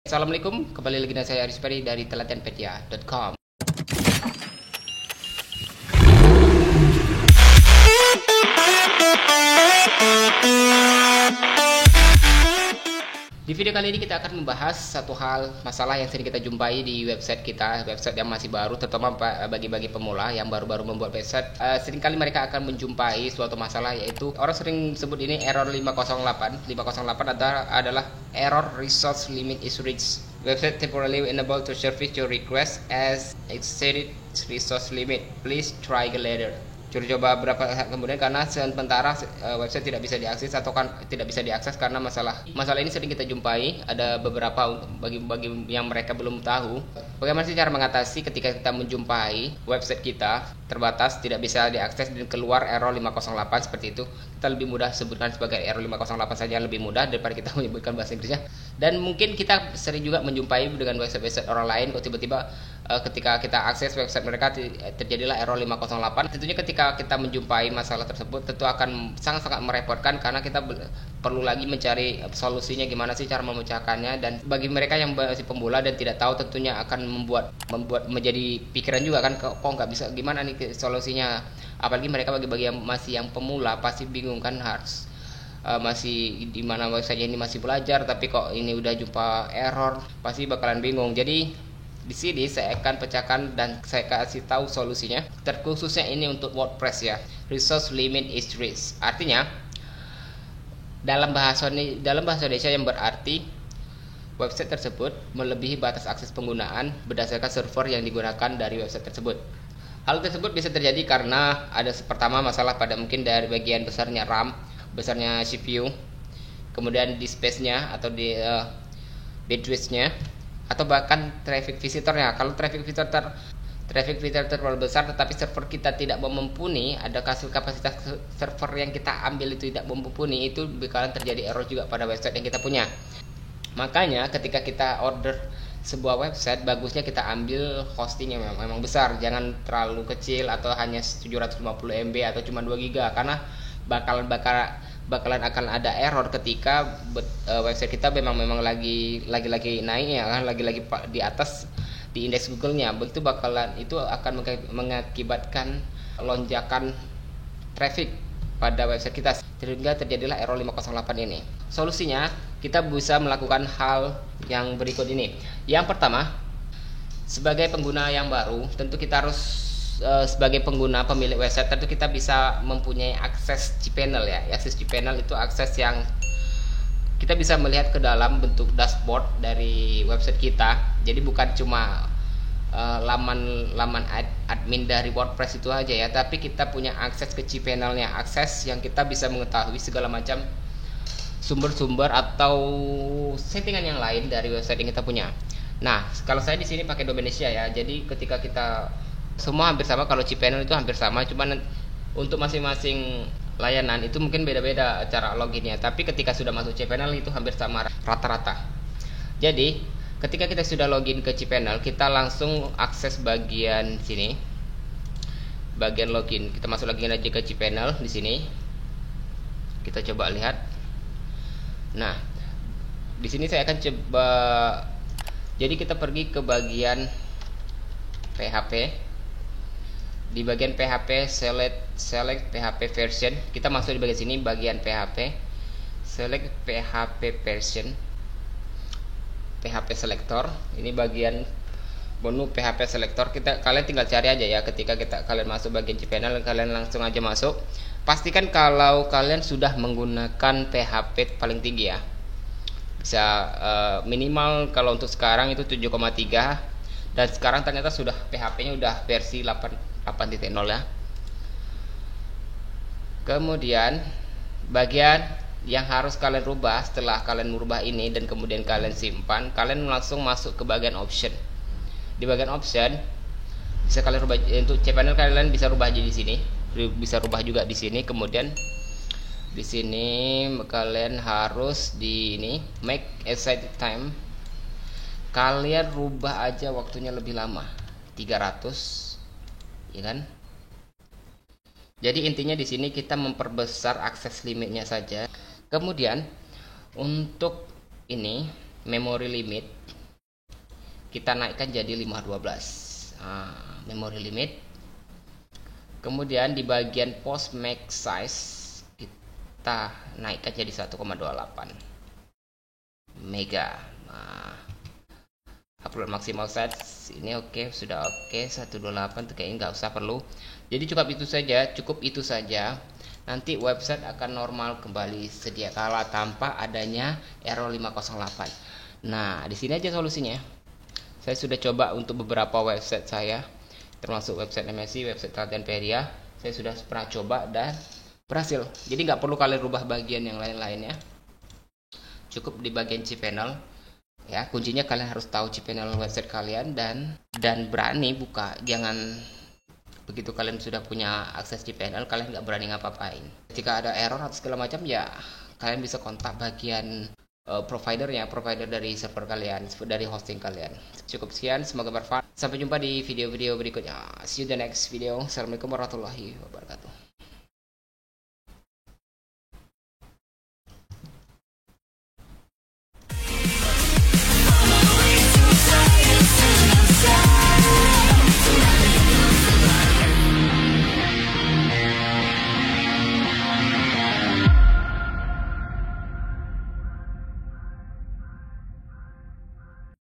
Assalamualaikum, kembali lagi dengan saya Aris Peri dari teladanpedia.com. Di video kali ini kita akan membahas satu hal masalah yang sering kita jumpai di website kita, website yang masih baru, terutama bagi pemula yang baru-baru membuat website. Seringkali mereka akan menjumpai suatu masalah, yaitu orang sering sebut ini error 508. 508 adalah error resource limit is reached. Website temporarily unable to service your request as exceeded resource limit. Please try later. Coba berapa saat kemudian, karena sementara website tidak bisa diakses atau tidak bisa diakses karena masalah ini sering kita jumpai. Ada beberapa bagi yang mereka belum tahu bagaimana sih cara mengatasi ketika kita menjumpai website kita terbatas, tidak bisa diakses dan keluar error 508 seperti itu. Kita lebih mudah sebutkan sebagai error 508 saja, lebih mudah daripada kita menyebutkan bahasa Inggrisnya. Dan mungkin kita sering juga menjumpai dengan website orang lain kok tiba-tiba ketika kita akses website mereka terjadilah error 508. Tentunya ketika kita menjumpai masalah tersebut tentu akan sangat-sangat merepotkan, karena kita perlu lagi mencari solusinya, gimana sih cara memecahkannya. Dan bagi mereka yang masih pemula dan tidak tahu, tentunya akan membuat menjadi pikiran juga kan, kok nggak bisa, gimana nih solusinya. Apalagi mereka bagi yang masih yang pemula pasti bingung kan, harus masih di mana website ini masih belajar, tapi kok ini udah jumpa error, pasti bakalan bingung. Jadi di sini saya akan pecahkan dan saya kasih tahu solusinya, terkhususnya ini untuk WordPress ya. Resource limit is reached. Artinya dalam bahasa Indonesia yang berarti website tersebut melebihi batas akses penggunaan berdasarkan server yang digunakan dari website tersebut. Hal tersebut bisa terjadi karena ada pertama masalah pada mungkin dari bagian besarnya RAM, besarnya CPU, kemudian di space-nya atau di bandwidth-nya, atau bahkan traffic visitornya. Kalau traffic visitor terlalu besar tetapi server kita tidak mumpuni, ada kapasitas server yang kita ambil itu tidak mumpuni, itu bakalan terjadi error juga pada website yang kita punya. Makanya ketika kita order sebuah website, bagusnya kita ambil hosting yang memang besar, jangan terlalu kecil atau hanya 750 MB atau cuma 2 GB, karena bakalan akan ada error ketika website kita memang lagi naik ya kan, lagi di atas di indeks Google-nya. Begitu itu akan mengakibatkan lonjakan traffic pada website kita, sehingga terjadilah error 508 ini. Solusinya kita bisa melakukan hal yang berikut ini. Yang pertama, sebagai pengguna yang baru, tentu kita harus sebagai pengguna pemilik website tentu kita bisa mempunyai akses cPanel ya. Akses cPanel itu akses yang kita bisa melihat ke dalam bentuk dashboard dari website kita. Jadi bukan cuma laman admin dari WordPress itu aja ya, tapi kita punya akses ke cPanelnya, akses yang kita bisa mengetahui segala macam sumber-sumber atau settingan yang lain dari website yang kita punya. Nah, kalau saya di sini pakai Domainisia ya. Jadi ketika kita semua hampir sama, kalau cPanel itu hampir sama, cuman untuk masing-masing layanan itu mungkin beda-beda cara loginnya, tapi ketika sudah masuk cPanel itu hampir sama rata-rata. Jadi ketika kita sudah login ke cPanel, kita langsung akses bagian sini, bagian login. Kita masuk lagi aja ke cPanel di sini. Kita coba lihat. Nah, di sini saya akan coba, jadi kita pergi ke bagian PHP. Di bagian PHP select PHP version, kita masuk di bagian sini, bagian PHP, select PHP version, PHP selector. Ini bagian menu PHP selector. Kalian tinggal cari aja ya. Ketika kalian masuk bagian cPanel, kalian langsung aja masuk. Pastikan kalau kalian sudah menggunakan PHP paling tinggi ya. Bisa minimal kalau untuk sekarang itu 7,3, dan sekarang ternyata sudah PHP-nya udah versi 8.0 ya. Kemudian bagian yang harus kalian rubah setelah kalian merubah ini dan kemudian kalian simpan, kalian langsung masuk ke bagian option. Di bagian option bisa kalian rubah untuk cPanel, kalian bisa rubah aja di sini, bisa rubah juga di sini. Kemudian di sini kalian harus di ini make aside time, kalian rubah aja waktunya lebih lama, 300 ya kan. Jadi intinya di sini kita memperbesar akses limitnya saja. Kemudian untuk ini memory limit kita naikkan jadi 512 memory limit. Kemudian di bagian post max size kita naikkan jadi 1,28 mega. Upload maksimal size ini oke, sudah oke. 128 tuh kayaknya nggak usah perlu. Jadi cukup itu saja. Nanti website akan normal kembali sedia kala tanpa adanya error 508. Nah, di sini aja solusinya. Saya sudah coba untuk beberapa website saya, termasuk website MSI, website Talentpedia. Saya sudah pernah coba dan berhasil. Jadi nggak perlu kalian rubah bagian yang lain-lainnya. Cukup di bagian cPanel. Ya, kuncinya kalian harus tahu cPanel website kalian dan berani buka. Jangan begitu kalian sudah punya akses cPanel, kalian nggak berani ngapa-ngapain. Ketika ada error atau segala macam, ya kalian bisa kontak bagian provider dari server kalian, dari hosting kalian. Cukup sekian, semoga bermanfaat. Sampai jumpa di video-video berikutnya. See you the next video. Assalamualaikum warahmatullahi wabarakatuh.